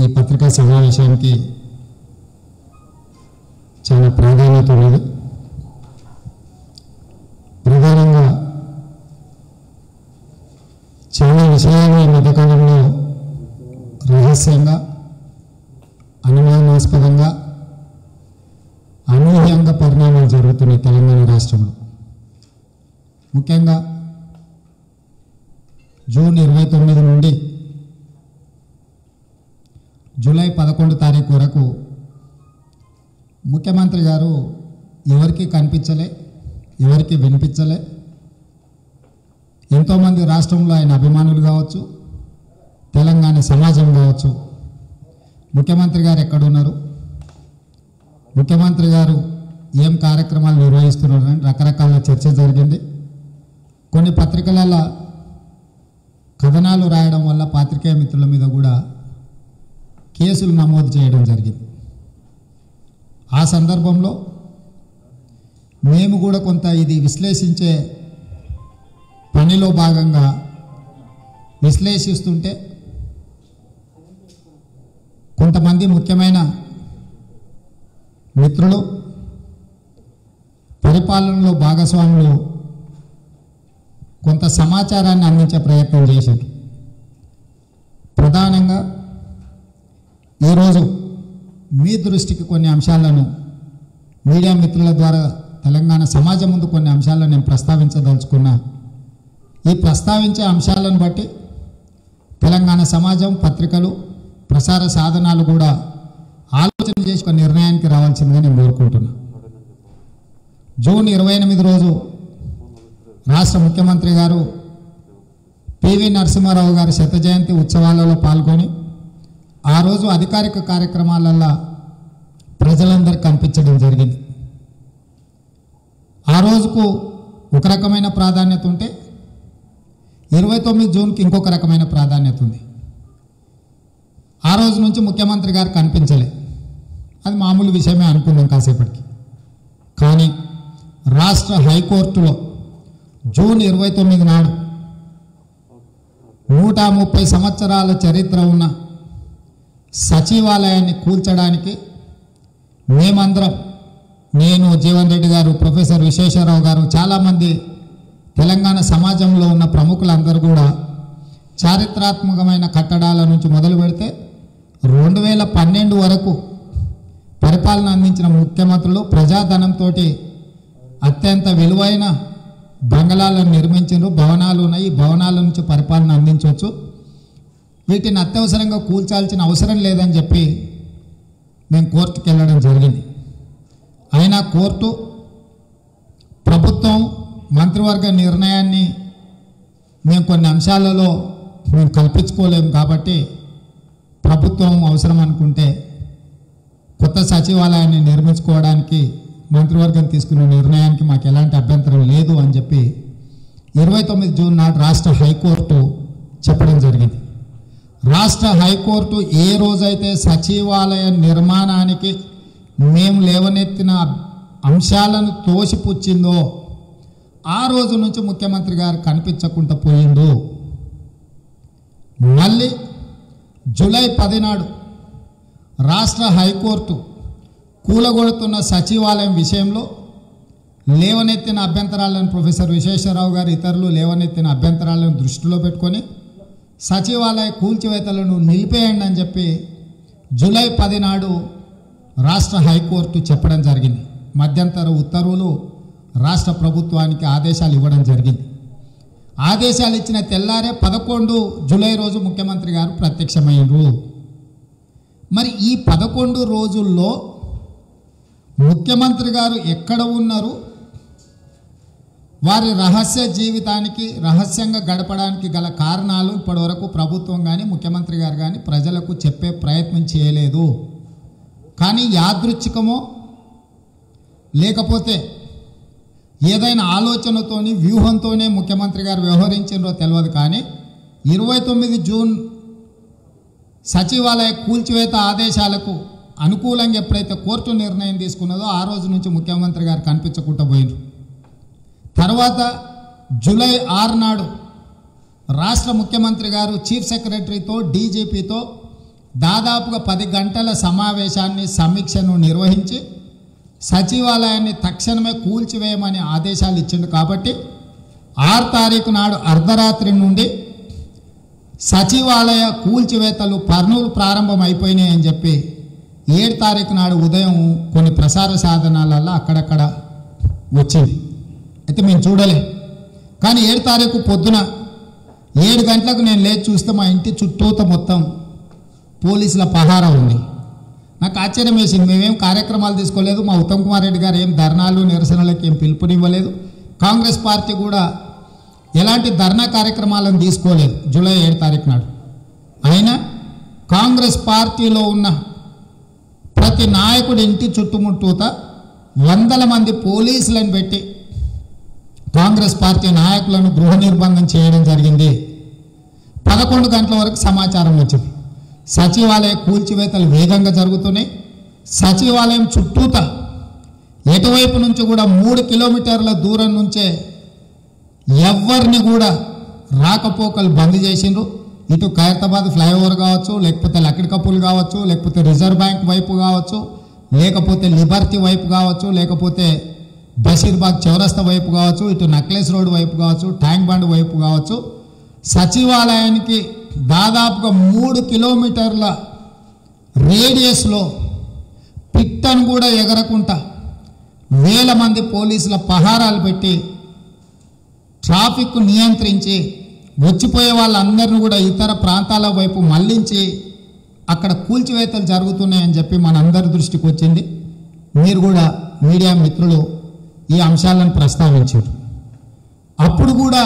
ఈ పత్రికా సమావేశానికి చాలా ప్రాధాన్యత ఉన్నది. ప్రధానంగా చాలా విషయాలు ఈ మధ్యకాలంలో రహస్యంగా, అనుమానాస్పదంగా, అనూహ్యంగా పరిణామాలు జరుగుతున్నాయి తెలంగాణ రాష్ట్రంలో. ముఖ్యంగా జూన్ 29 నుండి జూలై 11 తారీఖు వరకు ముఖ్యమంత్రి గారు ఎవరికి కనిపించలే, ఎవరికి వినిపించలే. ఎంతోమంది రాష్ట్రంలో ఆయన అభిమానులు కావచ్చు, తెలంగాణ సమాజం కావచ్చు, ముఖ్యమంత్రి గారు ఎక్కడున్నారు, ముఖ్యమంత్రి గారు ఏం కార్యక్రమాలు నిర్వహిస్తున్నారని రకరకాల చర్చ జరిగింది. కొన్ని పత్రికలలో కథనాలు రాయడం వల్ల పాత్రికేయ మిత్రుల మీద కూడా కేసులు నమోదు చేయడం జరిగింది. ఆ సందర్భంలో మేము కూడా కొంత ఇది విశ్లేషించే పనిలో భాగంగా విశ్లేషిస్తుంటే కొంతమంది ముఖ్యమైన మిత్రులు, పరిపాలనలో భాగస్వాములు కొంత సమాచారాన్ని అందించే ప్రయత్నం చేశారు. ప్రధానంగా ఈరోజు మీ దృష్టికి కొన్ని అంశాలను మీడియా మిత్రుల ద్వారా తెలంగాణ సమాజం ముందు కొన్ని అంశాలను నేను ప్రస్తావించదలుచుకున్నా. ఈ ప్రస్తావించే అంశాలను బట్టి తెలంగాణ సమాజం, పత్రికలు, ప్రసార సాధనాలు కూడా ఆలోచన చేసి ఒక నిర్ణయానికి రావాల్సిందిగా నేను కోరుకుంటున్నా. జూన్ 28 రోజు రాష్ట్ర ముఖ్యమంత్రి గారు పివి నరసింహారావు గారి శత జయంతి ఉత్సవాలలో పాల్గొని ఆ రోజు అధికారిక కార్యక్రమాలలో ప్రజలందరికీ కనిపించడం జరిగింది. ఆ రోజుకు ఒక రకమైన ప్రాధాన్యత ఉంటే 29 జూన్కి ఇంకొక రకమైన ప్రాధాన్యత ఉంది. ఆ రోజు నుంచి ముఖ్యమంత్రి గారు కనిపించలే, అది మామూలు విషయమే అనుకుందాం కాసేపటికి. కానీ రాష్ట్ర హైకోర్టులో జూన్ 29 నాడు 130 సంవత్సరాల చరిత్ర ఉన్న సచివాలయాన్ని కూల్చడానికి మేమందరం, నేను, జీవన్ రెడ్డి గారు, ప్రొఫెసర్ విశ్వేశ్వరరావు గారు, చాలామంది తెలంగాణ సమాజంలో ఉన్న ప్రముఖులందరూ కూడా చారిత్రాత్మకమైన కట్టడాల నుంచి మొదలు పెడితే 2012 వరకు పరిపాలన అందించిన ముఖ్యమంత్రులు ప్రజాధనంతో అత్యంత విలువైన బంగళాలను నిర్మించారు, భవనాలు ఉన్నాయి. ఈ భవనాల నుంచి పరిపాలన అందించవచ్చు, వీటిని అత్యవసరంగా కూల్చాల్సిన అవసరం లేదని చెప్పి మేము కోర్టుకు వెళ్ళడం జరిగింది. అయినా కోర్టు ప్రభుత్వం మంత్రివర్గ నిర్ణయాన్ని మేము కొన్ని అంశాలలో మేము కల్పించుకోలేము కాబట్టి ప్రభుత్వం అవసరం అనుకుంటే కొత్త సచివాలయాన్ని నిర్మించుకోవడానికి మంత్రివర్గం తీసుకున్న నిర్ణయానికి మాకు ఎలాంటి అభ్యంతరం లేదు అని చెప్పి 29 జూన్ నాడు రాష్ట్ర హైకోర్టు చెప్పడం జరిగింది. రాష్ట్ర హైకోర్టు ఏ రోజైతే సచివాలయ నిర్మాణానికి మేము లేవనెత్తిన అంశాలను తోసిపుచ్చిందో ఆ రోజు నుంచి ముఖ్యమంత్రి గారు కనిపించకుండా పోయిండు. మళ్ళీ జూలై 10 నాడు రాష్ట్ర హైకోర్టు కూలగొడుతున్న సచివాలయం విషయంలో లేవనెత్తిన అభ్యంతరాలను ప్రొఫెసర్ విశ్వేశ్వరరావు గారు, ఇతరులు లేవనెత్తిన అభ్యంతరాలను దృష్టిలో పెట్టుకొని సచివాలయ కూల్చివేతలను నిలిపేయండి అని చెప్పి జూలై 10 నాడు రాష్ట్ర హైకోర్టు చెప్పడం జరిగింది. మధ్యంతర ఉత్తర్వులు రాష్ట్ర ప్రభుత్వానికి ఆదేశాలు ఇవ్వడం జరిగింది. ఆదేశాలు ఇచ్చిన తెల్లారే 11 జూలై రోజు ముఖ్యమంత్రి గారు ప్రత్యక్షమైనరు. మరి ఈ 11 రోజుల్లో ముఖ్యమంత్రి గారు ఎక్కడ ఉన్నారు, వారి రహస్య జీవితానికి, రహస్యంగా గడపడానికి గల కారణాలు ఇప్పటివరకు ప్రభుత్వం కానీ ముఖ్యమంత్రి గారు కానీ ప్రజలకు చెప్పే ప్రయత్నం చేయలేదు. కానీ యాదృచ్ఛికమో లేకపోతే ఏదైనా ఆలోచనతోని, వ్యూహంతోనే ముఖ్యమంత్రి గారు వ్యవహరించారో తెలియదు. కానీ 29 జూన్ సచివాలయ కూల్చివేత ఆదేశాలకు అనుకూలంగా ఎప్పుడైతే కోర్టు నిర్ణయం తీసుకున్నదో ఆ రోజు నుంచి ముఖ్యమంత్రి గారు కనిపించకుండా పోయినారు. తర్వాత జూలై 6 నాడు రాష్ట్ర ముఖ్యమంత్రి గారు చీఫ్ సెక్రటరీతో, డీజీపీతో దాదాపుగా 10 గంటల సమావేశాన్ని సమీక్షను నిర్వహించి సచివాలయాన్ని తక్షణమే కూల్చివేయమని ఆదేశాలు ఇచ్చిండు. కాబట్టి 6 తారీఖు నాడు అర్ధరాత్రి నుండి సచివాలయ కూల్చివేతలు పనులు ప్రారంభం అయిపోయినాయి అని చెప్పి 7 తారీఖు నాడు ఉదయం కొన్ని ప్రసార సాధనాలలో అక్కడక్కడ వచ్చింది. అయితే మేము చూడలే. కానీ 7 తారీఖు పొద్దున 7 గంటలకు నేను లేచి చూస్తే మా ఇంటి చుట్టూత మొత్తం పోలీసుల పహారా ఉంది. నాకు ఆశ్చర్యం వేసింది. మేమేం కార్యక్రమాలు తీసుకోలేదు. మా ఉత్తమ్ కుమార్ రెడ్డి గారు ఏం ధర్నాలు నిరసనలకు ఏం పిలుపునివ్వలేదు. కాంగ్రెస్ పార్టీ కూడా ఎలాంటి ధర్నా కార్యక్రమాలను తీసుకోలేదు జూలై 7 తారీఖు నాడు. అయినా కాంగ్రెస్ పార్టీలో ఉన్న ప్రతి నాయకుడి ఇంటి చుట్టుముట్టూత వందల మంది పోలీసులను పెట్టి కాంగ్రెస్ పార్టీ నాయకులను గృహ నిర్బంధం చేయడం జరిగింది. 11 గంటల వరకు సమాచారం వచ్చింది. సచివాలయ కూల్చివేతలు వేగంగా జరుగుతున్నాయి. సచివాలయం చుట్టూత ఎటువైపు నుంచి కూడా 3 కిలోమీటర్ల దూరం నుంచే ఎవరిని కూడా రాకపోకలు బంద్ చేసిండ్రు. ఇటు ఖైరతాబాద్ ఫ్లైఓవర్ కావచ్చు, లేకపోతే లక్డికప్పుల్ కావచ్చు, లేకపోతే రిజర్వ్ బ్యాంక్ వైపు కావచ్చు, లేకపోతే లిబర్టీ వైపు కావచ్చు, లేకపోతే బషీర్బాగ్ చౌరస్తా వైపు కావచ్చు, ఇటు నక్లెస్ రోడ్ వైపు కావచ్చు, ట్యాంక్ బండ్ వైపు కావచ్చు. సచివాలయానికి దాదాపుగా 3 కిలోమీటర్ల రేడియస్లో పిట్టను కూడా ఎగరకుండా వేల మంది పోలీసుల పహారాలు పెట్టి ట్రాఫిక్ నియంత్రించి వచ్చిపోయే వాళ్ళందరినీ కూడా ఇతర ప్రాంతాల వైపు మళ్లించి అక్కడ కూల్చివేతలు జరుగుతున్నాయని చెప్పి మనందరి దృష్టికి వచ్చింది. మీరు కూడా మీడియా మిత్రులు ఈ అంశాలను ప్రస్తావించారు. అప్పుడు కూడా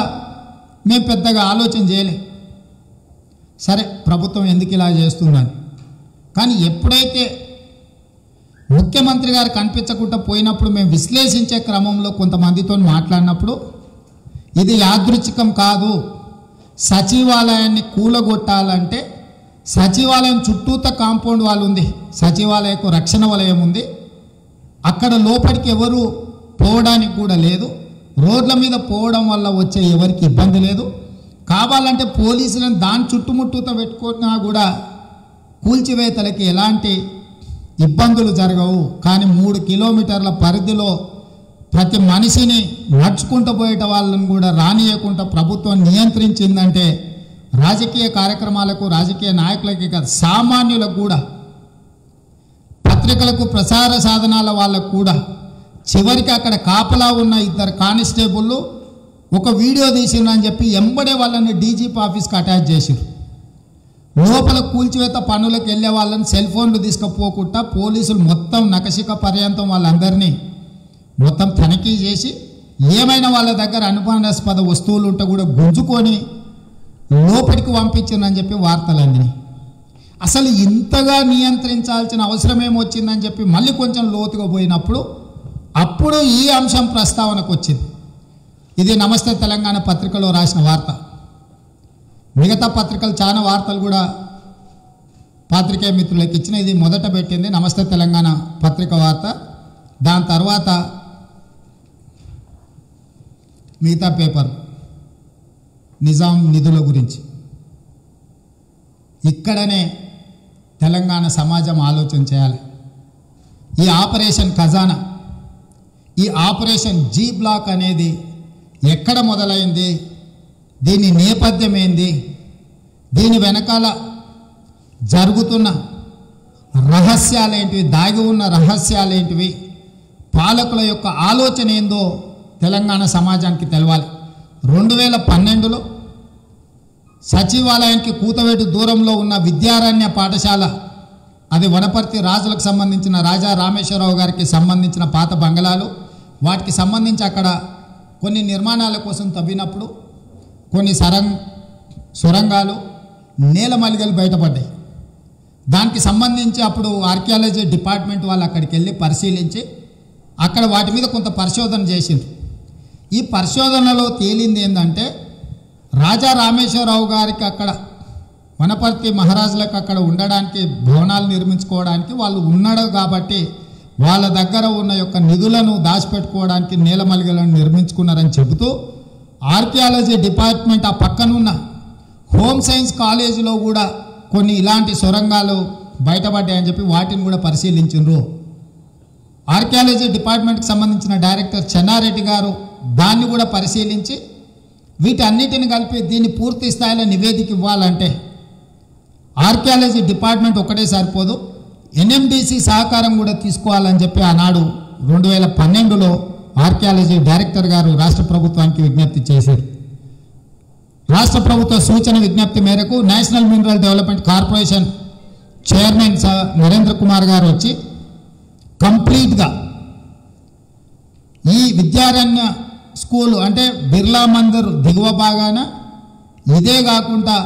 మేము పెద్దగా ఆలోచన చేయలే. సరే, ప్రభుత్వం ఎందుకు ఇలా చేస్తుందని. కానీ ఎప్పుడైతే ముఖ్యమంత్రి గారు కనిపించకుండా పోయినప్పుడు మేము విశ్లేషించే క్రమంలో కొంతమందితో మాట్లాడినప్పుడు ఇది యాదృచ్ఛికం కాదు, సచివాలయాన్ని కూలగొట్టాలంటే సచివాలయం చుట్టూత కాంపౌండ్ వాల్ ఉంది, సచివాలయకు రక్షణ వలయం ఉంది, అక్కడ లోపలికి ఎవరు పోవడానికి కూడా లేదు, రోడ్ల మీద పోవడం వల్ల వచ్చే ఎవరికి ఇబ్బంది లేదు. కావాలంటే పోలీసులను దాని చుట్టుముట్టూతో పెట్టుకున్నా కూడా కూల్చివేతలకి ఎలాంటి ఇబ్బందులు జరగవు. కానీ 3 కిలోమీటర్ల పరిధిలో ప్రతి మనిషిని నడుచుకుంటూ పోయేట వాళ్ళని కూడా రానియకుండా ప్రభుత్వం నియంత్రించిందంటే రాజకీయ కార్యక్రమాలకు, రాజకీయ నాయకులకి కాదు, సామాన్యులకు కూడా, పత్రికలకు, ప్రసార సాధనాల వాళ్ళకు కూడా, చివరికి అక్కడ కాపలా ఉన్న 2 కానిస్టేబుళ్ళు ఒక వీడియో తీసిందని చెప్పి ఎంబడే వాళ్ళని డీజీపీ ఆఫీస్కి అటాచ్ చేసిరు. లోపల కూల్చివేత పనులకు వెళ్ళే వాళ్ళని సెల్ ఫోన్లు తీసుకుపోకుండా పోలీసులు మొత్తం నకశిక పర్యంతం వాళ్ళందరినీ మొత్తం తనిఖీ చేసి ఏమైనా వాళ్ళ దగ్గర అనుమానాస్పద వస్తువులు ఉంటే కూడా గుంజుకొని లోపలికి పంపించిందని చెప్పి వార్తలు అందినాయి. అసలు ఇంతగా నియంత్రించాల్సిన అవసరం ఏమొచ్చిందని చెప్పి మళ్ళీ కొంచెం లోతుగా పోయినప్పుడు అప్పుడు ఈ అంశం ప్రస్తావనకు వచ్చింది. ఇది నమస్తే తెలంగాణ పత్రికలో రాసిన వార్త. మిగతా పత్రికలు చాలా వార్తలు కూడా పాత్రికేయ మిత్రులకు ఇచ్చిన. ఇది మొదట పెట్టింది నమస్తే తెలంగాణ పత్రిక వార్త. దాని తర్వాత మిగతా పేపర్ నిజాం నిధుల గురించి. ఇక్కడనే తెలంగాణ సమాజం ఆలోచన చేయాలి. ఈ ఆపరేషన్ ఖజానా, ఈ ఆపరేషన్ జీ బ్లాక్ అనేది ఎక్కడ మొదలైంది, దీని నేపథ్యం ఏంది, దీని వెనకాల జరుగుతున్న రహస్యాలేంటివి, దాగి ఉన్న రహస్యాలేంటివి, పాలకుల యొక్క ఆలోచన ఏందో తెలంగాణ సమాజానికి తెలవాలి. 2012లో సచివాలయానికి కూతవేటు దూరంలో ఉన్న విద్యారణ్య పాఠశాల, అది వనపర్తి రాజులకు సంబంధించిన రాజా రామేశ్వరరావు గారికి సంబంధించిన పాత బంగళాలు, వాటికి సంబంధించి అక్కడ కొన్ని నిర్మాణాల కోసం తవ్వినప్పుడు కొన్ని సొరంగాలు, నేలమలిగలు బయటపడ్డాయి. దానికి సంబంధించి అప్పుడు ఆర్కియాలజీ డిపార్ట్మెంట్ వాళ్ళు అక్కడికి వెళ్ళి పరిశీలించి అక్కడ వాటి మీద కొంత పరిశోధన చేసిండ్రు. ఈ పరిశోధనలో తేలింది ఏంటంటే రాజా రామేశ్వరరావు గారికి అక్కడ వనపర్తి మహారాజులకు అక్కడ ఉండడానికి భవనాలు నిర్మించుకోవడానికి వాళ్ళు ఉన్నాడు కాబట్టి వాళ్ళ దగ్గర ఉన్న యొక్క నిధులను దాచిపెట్టుకోవడానికి నేలమలిగలను నిర్మించుకున్నారని చెబుతూ ఆర్కియాలజీ డిపార్ట్మెంట్ ఆ పక్కనున్న హోమ్ సైన్స్ కాలేజీలో కూడా కొన్ని ఇలాంటి సొరంగాలు బయటపడ్డాయని చెప్పి వాటిని కూడా పరిశీలించారు. ఆర్కియాలజీ డిపార్ట్మెంట్కి సంబంధించిన డైరెక్టర్ చెన్నారెడ్డి గారు దాన్ని కూడా పరిశీలించి వీటన్నిటిని కలిపి దీన్ని పూర్తి స్థాయిలో నివేదిక ఇవ్వాలంటే ఆర్కియాలజీ డిపార్ట్మెంట్ ఒకటే సరిపోదు, ఎన్ఎండిసి సహకారం కూడా తీసుకోవాలని చెప్పి ఆనాడు 2012లో ఆర్కియాలజీ డైరెక్టర్ గారు రాష్ట్ర ప్రభుత్వానికి విజ్ఞప్తి చేశారు. రాష్ట్ర ప్రభుత్వ సూచన విజ్ఞప్తి మేరకు national mineral development corporation chairman Narendra Kumar గారు వచ్చి కంప్లీట్గా ఈ విద్యారణ్య స్కూల్ అంటే బిర్లా మందిర్ దిగువ భాగాన, ఇదే కాకుండా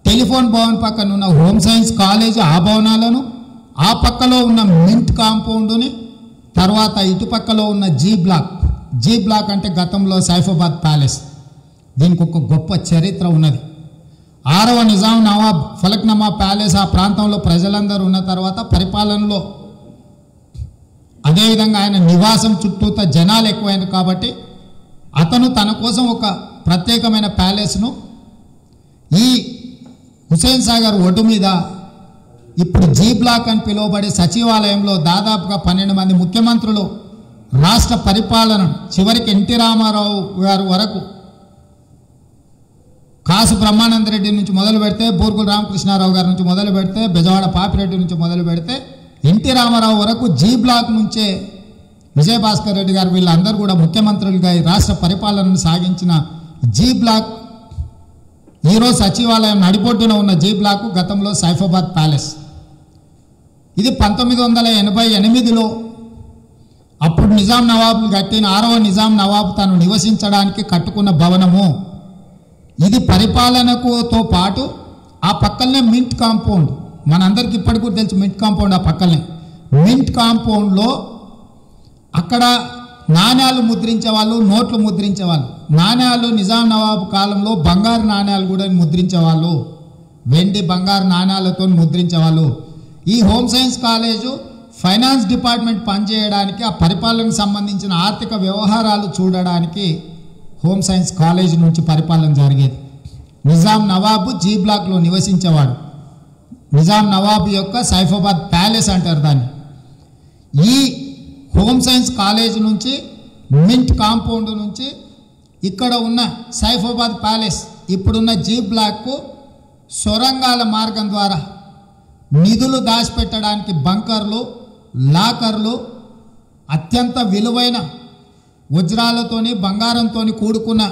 టెలిఫోన్ భవన్ పక్కన ఉన్న హోమ్ సైన్స్ కాలేజ్ ఆ భవనాలను, ఆ పక్కలో ఉన్న మింట్ కాంపౌండ్ని, తర్వాత ఇటుపక్కలో ఉన్న జీ బ్లాక్ అంటే గతంలో సైఫాబాద్ ప్యాలెస్. దీనికి ఒక గొప్ప చరిత్ర ఉన్నది. 6వ నిజాం నవాబ్ ఫలక్నమా ప్యాలెస్ ఆ ప్రాంతంలో ప్రజలందరూ ఉన్న తర్వాత పరిపాలనలో అదేవిధంగా ఆయన నివాసం చుట్టూత జనాలు ఎక్కువైన కాబట్టి అతను తన కోసం ఒక ప్రత్యేకమైన ప్యాలెస్ను ఈ హుసేన్ సాగర్ ఒడ్డు మీద ఇప్పుడు జీ బ్లాక్ అని పిలువబడే సచివాలయంలో దాదాపుగా 12 మంది ముఖ్యమంత్రులు రాష్ట్ర పరిపాలన చివరికి ఎన్టీ రామారావు గారు వరకు, కాసు బ్రహ్మానందరెడ్డి నుంచి మొదలు పెడితే, బూర్గుల రామకృష్ణారావు గారి నుంచి మొదలు పెడితే, బెజవాడ పాపిరెడ్డి నుంచి మొదలు పెడితే ఎన్టీ రామారావు వరకు జీ బ్లాక్ నుంచే విజయభాస్కర్ రెడ్డి గారు వీళ్ళందరూ కూడా ముఖ్యమంత్రులుగా ఈ రాష్ట్ర పరిపాలనను సాగించిన జీ బ్లాక్ ఈరోజు సచివాలయం నడిబొడ్డున ఉన్న జీ బ్లాక్ గతంలో సైఫాబాద్ ప్యాలెస్. ఇది 1988లో అప్పుడు నిజాం నవాబు కట్టిన 6వ నిజాం నవాబు తను నివసించడానికి కట్టుకున్న భవనము. ఇది పరిపాలనకుతో పాటు ఆ పక్కనే మింట్ కాంపౌండ్, మనందరికి ఇప్పటికీ కూడా తెలుసు మింట్ కాంపౌండ్. ఆ పక్కనే మింట్ కాంపౌండ్లో అక్కడ నాణ్యాలు ముద్రించేవాళ్ళు, నోట్లు ముద్రించేవాళ్ళు. నాణ్యాలు నిజాం నవాబు కాలంలో బంగారు నాణ్యాలు కూడా ముద్రించేవాళ్ళు, వెండి బంగారు నాణ్యాలతో ముద్రించేవాళ్ళు. ఈ home science college finance department పనిచేయడానికి, ఆ పరిపాలనకు సంబంధించిన ఆర్థిక వ్యవహారాలు చూడడానికి హోమ్ సైన్స్ కాలేజ్ నుంచి పరిపాలన జరిగేది. నిజాం నవాబు జీ బ్లాక్లో నివసించేవాడు. నిజాం నవాబు యొక్క సైఫాబాద్ ప్యాలెస్ అంటారు దాన్ని. ఈ హోమ్ సైన్స్ కాలేజ్ నుంచి, మింట్ కాంపౌండ్ నుంచి ఇక్కడ ఉన్న సైఫాబాద్ ప్యాలెస్ ఇప్పుడున్న జీ బ్లాక్కు సొరంగాల మార్గం ద్వారా నిధులు దాచిపెట్టడానికి బంకర్లు, లాకర్లు, అత్యంత విలువైన వజ్రాలతోని బంగారంతోని కూడుకున్న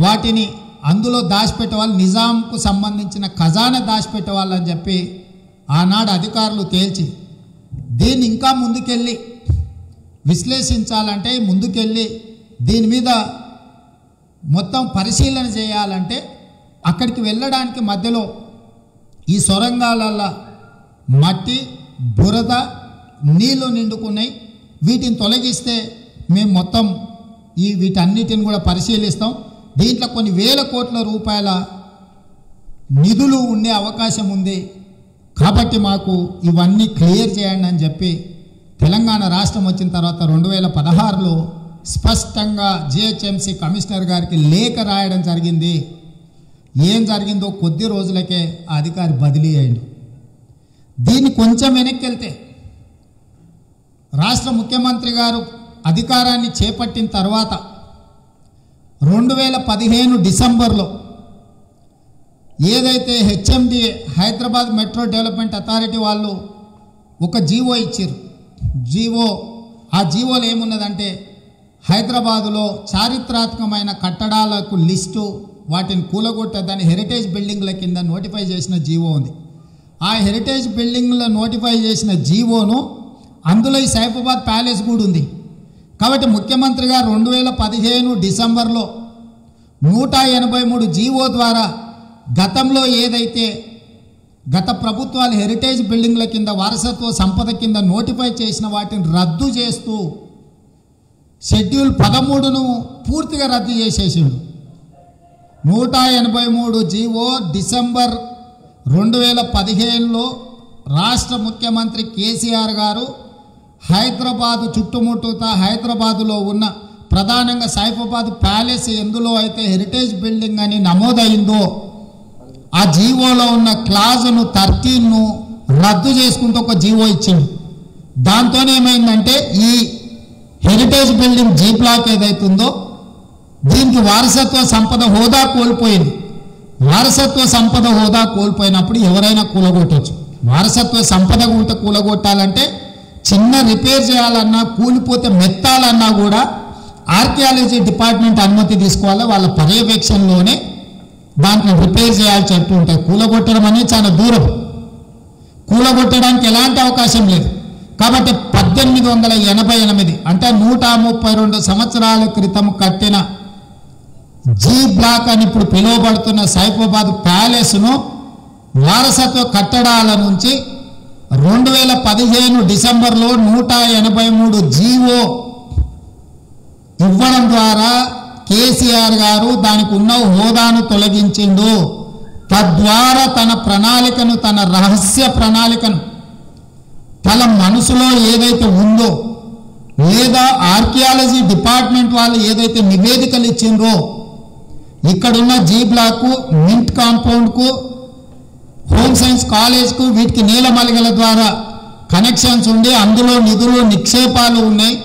వాటిని అందులో దాచిపెట్టేవాళ్ళు, నిజాంకు సంబంధించిన ఖజానా దాచిపెట్టేవాళ్ళని చెప్పి ఆనాడు అధికారులు తేల్చి దీన్ని ఇంకా ముందుకెళ్ళి విశ్లేషించాలంటే, ముందుకెళ్ళి దీని మీద మొత్తం పరిశీలన చేయాలంటే అక్కడికి వెళ్ళడానికి మధ్యలో ఈ సొరంగాలల్లో మట్టి, బురద, నీళ్లు నిండుకున్నాయి. వీటిని తొలగిస్తే మేము మొత్తం వీటన్నిటిని కూడా పరిశీలిస్తాం. దీంట్లో కొన్ని వేల కోట్ల రూపాయల నిధులు ఉండే అవకాశం ఉంది కాబట్టి మాకు ఇవన్నీ క్లియర్ చేయండి అని చెప్పి తెలంగాణ రాష్ట్రం వచ్చిన తర్వాత 2016లో స్పష్టంగా జిహెచ్ఎంసీ కమిషనర్ గారికి లేఖ రాయడం జరిగింది. ఏం జరిగిందో కొద్ది రోజులకే ఆ అధికారి బదిలీ అయ్యిండు. దీన్ని కొంచెం వెనక్కి వెళ్తే రాష్ట్ర ముఖ్యమంత్రి గారు అధికారాన్ని చేపట్టిన తర్వాత 2015 డిసెంబర్లో ఏదైతే HMDA Hyderabad metro development authority వాళ్ళు ఒక జీవో ఇచ్చారు. ఆ జీవోలో ఏమున్నదంటే హైదరాబాదులో చారిత్రాత్మకమైన కట్టడాలకు లిస్టు, వాటిని కూలగొట్టదని హెరిటేజ్ బిల్డింగ్ల కింద నోటిఫై చేసిన జీవో ఉంది. ఆ హెరిటేజ్ బిల్డింగ్ల నోటిఫై చేసిన జీవోను అందులో ఈ సైఫాబాద్ ప్యాలెస్ కూడా ఉంది. కాబట్టి ముఖ్యమంత్రి గారు 2015 డిసెంబర్లో 183 జీవో ద్వారా గతంలో ఏదైతే గత ప్రభుత్వాలు హెరిటేజ్ బిల్డింగ్ల కింద వారసత్వ సంపద కింద నోటిఫై చేసిన వాటిని రద్దు చేస్తూ షెడ్యూల్ 13ను పూర్తిగా రద్దు చేసేసిండు. 183 జీవో డిసెంబర్ 2015లో రాష్ట్ర ముఖ్యమంత్రి కేసీఆర్ గారు హైదరాబాదు చుట్టుముట్టుతా హైదరాబాదులో ఉన్న ప్రధానంగా సైఫాబాద్ ప్యాలెస్ ఎందులో అయితే హెరిటేజ్ బిల్డింగ్ అని నమోదైందో ఆ జీవోలో ఉన్న క్లాజును 13ను రద్దు చేసుకుంటూ ఒక జీవో ఇచ్చిండు. దాంతో ఏమైందంటే ఈ హెరిటేజ్ బిల్డింగ్ జీ బ్లాక్ ఏదైతుందో దీనికి వారసత్వ సంపద హోదా కోల్పోయింది. వారసత్వ సంపద హోదా కోల్పోయినప్పుడు ఎవరైనా కూలగొట్టచ్చు. వారసత్వ సంపద ఉంటే కూలగొట్టాలంటే చిన్న రిపేర్ చేయాలన్నా, కూలిపోతే మెత్తాలన్నా కూడా ఆర్కియాలజీ డిపార్ట్మెంట్ అనుమతి తీసుకోవాలి. వాళ్ళ పర్యవేక్షణలోనే దాంట్లో రిపేర్ చేయాల్సి ఉంటాయి. కూలగొట్టడం అనేది చాలా దూరం, కూలగొట్టడానికి ఎలాంటి అవకాశం లేదు. కాబట్టి 1888 అంటే 132 సంవత్సరాల క్రితం కట్టిన జీ బ్లాక్ అని ఇప్పుడు పిలువబడుతున్న సైఫాబాద్ ప్యాలెస్ను వారసత్వ కట్టడాల నుంచి 2015 డిసెంబర్లో 183 జీవో ఇవ్వడం ద్వారా కేసీఆర్ గారు దానికి ఉన్న హోదాను తొలగించిండు. తద్వారా తన ప్రణాళికను, తన రహస్య ప్రణాళికను, తన మనసులో ఏదైతే ఉందో లేదా ఆర్కియాలజీ డిపార్ట్మెంట్ వాళ్ళు ఏదైతే నివేదికలు ఇచ్చిండ్రో ఇక్కడున్న జీ బ్లాక్కు, మింట్ కాంపౌండ్కు, హోమ్ సైన్స్ కాలేజ్కు వీటికి నీలమలిగల ద్వారా కనెక్షన్స్ ఉండి అందులో నిధులు నిక్షేపాలు ఉన్నాయి.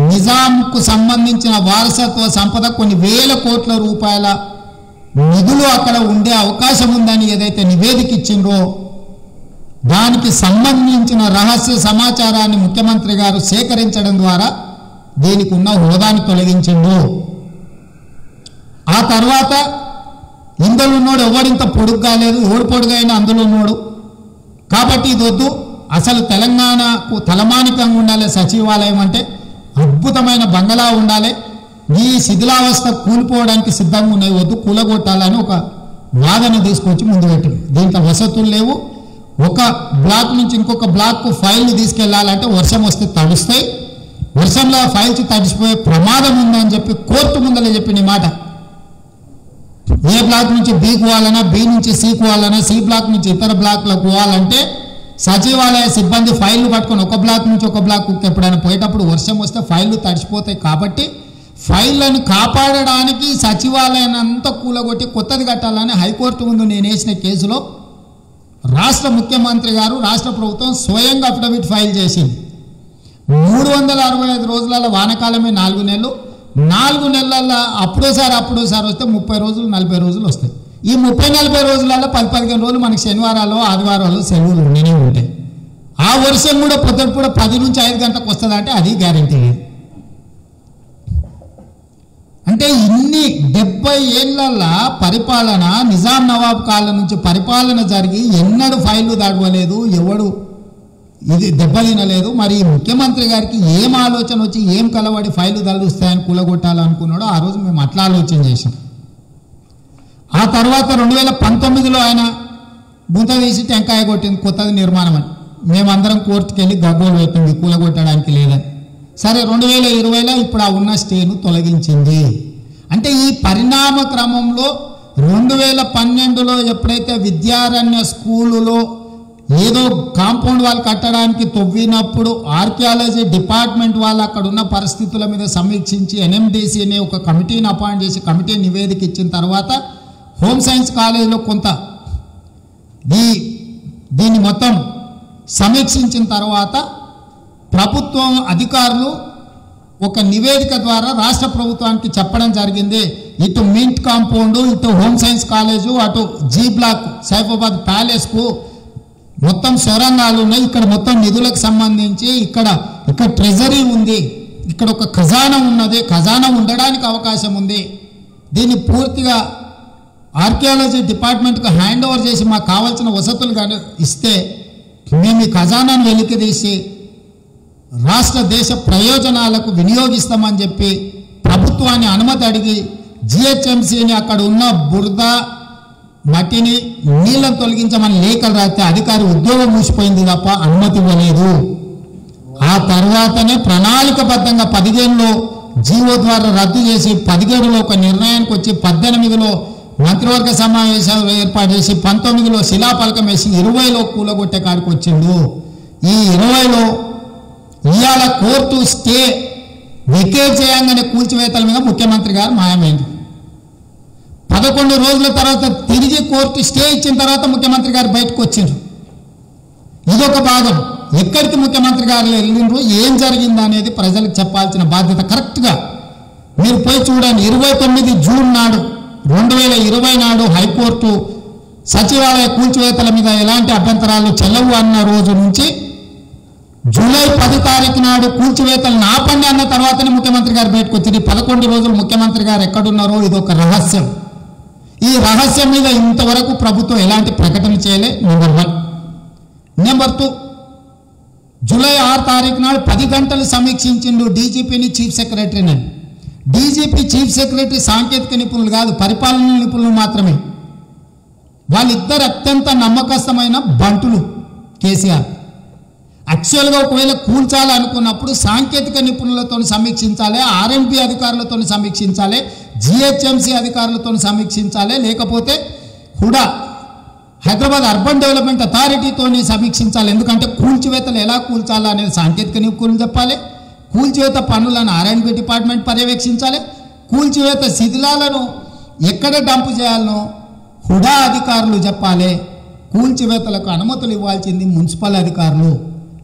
నిజాంకు సంబంధించిన వారసత్వ సంపద కొన్ని వేల కోట్ల రూపాయల నిధులు అక్కడ ఉండే అవకాశం ఉందని ఏదైతే నివేదిక ఇచ్చిండ్రో దానికి సంబంధించిన రహస్య సమాచారాన్ని ముఖ్యమంత్రి గారు సేకరించడం ద్వారా దీనికి ఉన్న హోదాను తొలగించిండు. ఆ తర్వాత ఇందులో ఉన్నోడు ఎవడింత పొడుగు కాలేదు, ఎవడు పొడుగైనా అందులో ఉన్నోడు. కాబట్టి ఇది వద్దు, అసలు తెలంగాణకు తలమానికంగా ఉండాలి సచివాలయం అంటే, అద్భుతమైన బంగళా ఉండాలి, ఈ శిథిలావస్థ కూలిపోవడానికి సిద్ధంగా ఉన్నాయి, వద్దు కూలగొట్టాలని ఒక వాదన తీసుకొచ్చి ముందు పెట్టింది. దీంట్లో వసతులు లేవు. ఒక బ్లాక్ నుంచి ఇంకొక బ్లాక్కు ఫైల్ని తీసుకెళ్లాలంటే వర్షం వస్తే తడుస్తాయి, వర్షంలో ఫైల్స్ తడిసిపోయే ప్రమాదం ఉందని చెప్పి కోర్టు ముందలే చెప్పిన మాట. ఏ బ్లాక్ నుంచి బీకు పోవాలన్నా, బి నుంచి సికు పోవాలన్నా, సి బ్లాక్ నుంచి ఇతర బ్లాక్లకు పోవాలంటే సచివాలయ సిబ్బంది ఫైళ్లు పట్టుకొని ఒక బ్లాక్ నుంచి ఒక బ్లాక్ ఎప్పుడైనా పోయేటప్పుడు వర్షం వస్తే ఫైళ్లు తడిసిపోతాయి. కాబట్టి ఫైళ్లను కాపాడడానికి సచివాలయాన్ని అంతా కూలగొట్టి కొత్తది కట్టాలని హైకోర్టు ముందు నేను వేసిన కేసులో రాష్ట్ర ముఖ్యమంత్రి గారు, రాష్ట్ర ప్రభుత్వం స్వయంగా అఫిడవిట్ ఫైల్ చేసింది. 365 రోజులలో వానకాలమే 4 నెలలు, 4 నెలల్లో అప్పుడోసారి వస్తే 30 రోజులు 40 రోజులు వస్తాయి. ఈ 30-40 రోజులలో 10-15 రోజులు మనకి శనివారాలు ఆదివారాలు సెలవులు ఉండనే ఉంటాయి. ఆ వర్షం కూడా పొద్దుట 10 నుంచి 5 గంటలకు వస్తుంది అంటే అది గ్యారెంటీ లేదు. అంటే ఇన్ని 70 ఏళ్ళ పరిపాలన, నిజాం నవాబ్ కాలం నుంచి పరిపాలన జరిగి ఎన్నడూ ఫైళ్లు దాడవలేదు, ఎవడు ఇది దెబ్బతినలేదు. మరి ముఖ్యమంత్రి గారికి ఏం ఆలోచన వచ్చి ఏం కలవడి ఫైళ్లు తలుస్తాయని కూలగొట్టాలనుకున్నాడో ఆ రోజు మేము అట్లా ఆలోచన చేసాం. ఆ తర్వాత 2019లో ఆయన గుంత తీసి టెంకాయ కొట్టింది కొత్తది నిర్మాణం అని. మేమందరం కోర్టుకు వెళ్ళి గగ్గోలు పెట్టింది కూలగొట్టడానికి లేదని. సరే 2020లో ఇప్పుడు ఆ ఉన్న స్టేను తొలగించింది. అంటే ఈ పరిణామ క్రమంలో 2012లో ఎప్పుడైతే విద్యారణ్య స్కూలులో ఏదో కాంపౌండ్ వాళ్ళు కట్టడానికి తవ్వినప్పుడు ఆర్కియాలజీ డిపార్ట్మెంట్ వాళ్ళు అక్కడ ఉన్న పరిస్థితుల మీద సమీక్షించి ఎన్ఎండిసి అనే ఒక కమిటీని అపాయింట్ చేసి కమిటీ నివేదిక ఇచ్చిన తర్వాత హోమ్ సైన్స్ కాలేజీలో కొంత దీన్ని మొత్తం సమీక్షించిన తర్వాత ప్రభుత్వం అధికారులు ఒక నివేదిక ద్వారా రాష్ట్ర ప్రభుత్వానికి చెప్పడం జరిగింది. ఇటు మింట్ కాంపౌండ్, ఇటు హోమ్ సైన్స్ కాలేజు, అటు జీ బ్లాక్ సైఫాబాద్ ప్యాలెస్కు మొత్తం సొరంగాలు ఉన్నాయి. ఇక్కడ మొత్తం నిధులకు సంబంధించి ఇక్కడ ట్రెజరీ ఉంది, ఇక్కడ ఒక ఖజానా ఉన్నది, ఖజానా ఉండడానికి అవకాశం ఉంది. దీన్ని పూర్తిగా ఆర్కియాలజీ డిపార్ట్మెంట్కి హ్యాండ్ ఓవర్ చేసి మాకు కావాల్సిన వసతులు ఇస్తే మేము ఈ ఖజానాను వెలికి తీసి రాష్ట్ర దేశ ప్రయోజనాలకు వినియోగిస్తామని చెప్పి ప్రభుత్వాన్ని అనుమతి అడిగి జిహెచ్ఎంసీని అక్కడ ఉన్న బురద మట్టిని నీళ్ళను తొలగించమని లేఖలు రాస్తే అధికారి ఉద్యోగం మూసిపోయింది తప్ప అనుమతి ఇవ్వలేదు. ఆ తర్వాతనే ప్రణాళికబద్ధంగా 15లో జీవో ద్వారా రద్దు చేసి 17లో ఒక నిర్ణయానికి వచ్చి 18లో మంత్రివర్గ సమావేశాలు ఏర్పాటు చేసి 19లో శిలాఫలకం వేసి 20లో కూలగొట్టే కాడికి వచ్చిండు. ఈ 20లో ఇవాళ కోర్టు స్టే వెకేట్ చేయంగానే కూల్చివేతల మీద ముఖ్యమంత్రి గారు మాయమైంది. 11 రోజుల తర్వాత తిరిగి కోర్టు స్టే ఇచ్చిన తర్వాత ముఖ్యమంత్రి గారు బయటకు వచ్చారు. ఇదొక భాగం. ఎక్కడికి ముఖ్యమంత్రి గారు వెళ్ళిండ్రు, ఏం జరిగింది అనేది ప్రజలకు చెప్పాల్సిన బాధ్యత కరెక్ట్గా మీరు పోయి చూడండి. 29 జూన్ నాడు 2020 నాడు హైకోర్టు సచివాలయ కూల్చివేతల మీద ఎలాంటి అభ్యంతరాలు చెల్లవు అన్న రోజు నుంచి జూలై 10 తారీఖు నాడు కూల్చివేతలను ఆపండి అన్న తర్వాతనే ముఖ్యమంత్రి గారు బయటకు వచ్చింది. 11 రోజులు ముఖ్యమంత్రి గారు ఎక్కడున్నారో ఇదొక రహస్యం. ఈ రహస్యం మీద ఇంతవరకు ప్రభుత్వం ఎలాంటి ప్రకటన చేయలే. నెంబర్ 1. నెంబర్ 2, జూలై 6 తారీఖు నాడు 10 గంటలు సమీక్షించిండు డీజీపీని, చీఫ్ సెక్రటరీని. డీజీపీ, చీఫ్ సెక్రటరీ సాంకేతిక నిపుణులు కాదు, పరిపాలన నిపుణులు మాత్రమే. వాళ్ళిద్దరు అత్యంత నమ్మకస్తమైన బంటులు. కేసీఆర్ యాక్చువల్గా ఒకవేళ కూల్చాలనుకున్నప్పుడు సాంకేతిక నిపుణులతో సమీక్షించాలి, ఆర్ఎండ్బి అధికారులతో సమీక్షించాలి, జిహెచ్ఎంసీ అధికారులతో సమీక్షించాలి, లేకపోతే హుడా హైదరాబాద్ అర్బన్ డెవలప్మెంట్ అథారిటీతో సమీక్షించాలి. ఎందుకంటే కూల్చివేతలు ఎలా కూల్చాలా అనేది సాంకేతిక నిపుణులు చెప్పాలి, కూల్చివేత పనులను ఆర్ఎండ్బి డిపార్ట్మెంట్ పర్యవేక్షించాలి, కూల్చివేత శిథిలాలను ఎక్కడ డంప్ చేయాలనో హుడా అధికారులు చెప్పాలి, కూల్చివేతలకు అనుమతులు ఇవ్వాల్సింది మున్సిపల్ అధికారులు.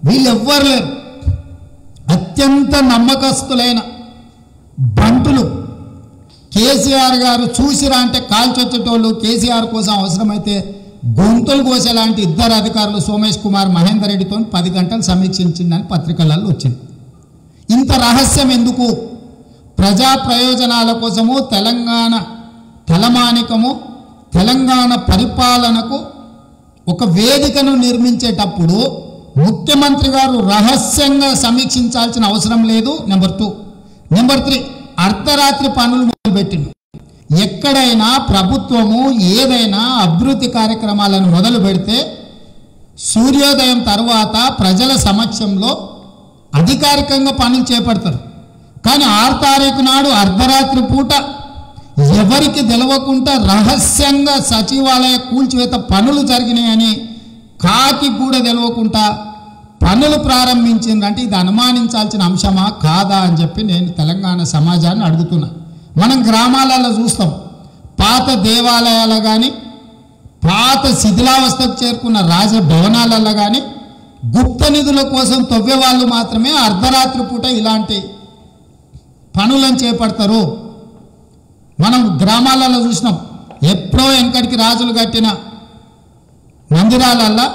వీళ్ళెవ్వరు లేరు. అత్యంత నమ్మకస్తులైన బంటులు. కేసీఆర్ గారు చూసిరా అంటే కాల్చొచ్చేటోళ్ళు, కేసీఆర్ కోసం అవసరమైతే గొంతులు కోసేలాంటి ఇద్దరు అధికారులు సోమేష్ కుమార్, మహేందర్ రెడ్డితో 10 గంటలు సమీక్షించిందని పత్రికలలో వచ్చింది. ఇంత రహస్యం ఎందుకు? ప్రజా ప్రయోజనాల కోసము, తెలంగాణ తలమానికము, తెలంగాణ పరిపాలనకు ఒక వేదికను నిర్మించేటప్పుడు ముఖ్యమంత్రి గారు రహస్యంగా సమీక్షించాల్సిన అవసరం లేదు. నెంబర్ 2. నెంబర్ 3, అర్ధరాత్రి పనులు మొదలుపెట్టిండు. ఎక్కడైనా ప్రభుత్వము ఏదైనా అభివృద్ధి కార్యక్రమాలను మొదలు పెడితే సూర్యోదయం తర్వాత ప్రజల సమక్షంలో అధికారికంగా పనులు చేపడతారు. కానీ 6 తారీఖు నాడు అర్ధరాత్రి పూట ఎవరికి తెలవకుండా రహస్యంగా సచివాలయ కూల్చివేత పనులు జరిగినాయని కాకి కూడా తెలవకుండా పనులు ప్రారంభించిందంటే ఇది అనుమానించాల్సిన అంశమా కాదా అని చెప్పి నేను తెలంగాణ సమాజాన్ని అడుగుతున్నా. మనం గ్రామాలలో చూస్తాం, పాత దేవాలయాలు కానీ, పాత శిథిలావస్థకు చేరుకున్న రాజభవనాలలో కానీ గుప్త నిధుల కోసం తవ్వే వాళ్ళు మాత్రమే అర్ధరాత్రి పూట ఇలాంటి పనులను చేపడతారు. మనం గ్రామాలలో చూసినాం, ఎప్పుడో వెనకటికి రాజులు కట్టిన మందిరాలల్లో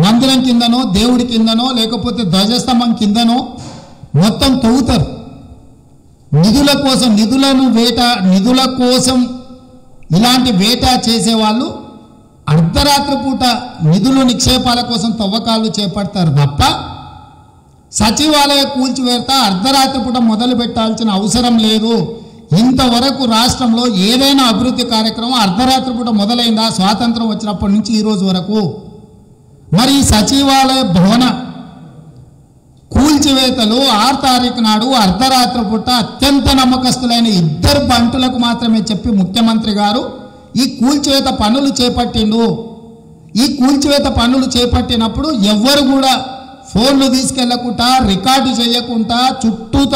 మందిరం కిందనో, దేవుడి కిందనో, లేకపోతే ధ్వజస్తంభం కిందనో మొత్తం తవ్వుతారు. నిధుల కోసం, నిధుల కోసం ఇలాంటి వేట చేసేవాళ్ళు అర్ధరాత్రి పూట నిధులు నిక్షేపాల కోసం తవ్వకాలు చేపడతారు తప్ప సచివాలయ కూల్చివేత అర్ధరాత్రి పూట మొదలు పెట్టాల్సిన అవసరం లేదు. ఇంతవరకు రాష్ట్రంలో ఏదైనా అభివృద్ధి కార్యక్రమం అర్ధరాత్రి పూట మొదలైందా స్వాతంత్రం వచ్చినప్పటి నుంచి ఈ రోజు వరకు? మరి సచివాలయ భవన కూల్చివేతలు 6 తారీఖు నాడు అర్ధరాత్రి పూట అత్యంత నమ్మకస్తులైన ఇద్దరు బంటులకు మాత్రమే చెప్పి ముఖ్యమంత్రి గారు ఈ కూల్చివేత పనులు చేపట్టిండు. ఈ కూల్చివేత పనులు చేపట్టినప్పుడు ఎవ్వరు కూడా ఫోన్లు తీసుకెళ్లకుండా, రికార్డు చేయకుండా, చుట్టూత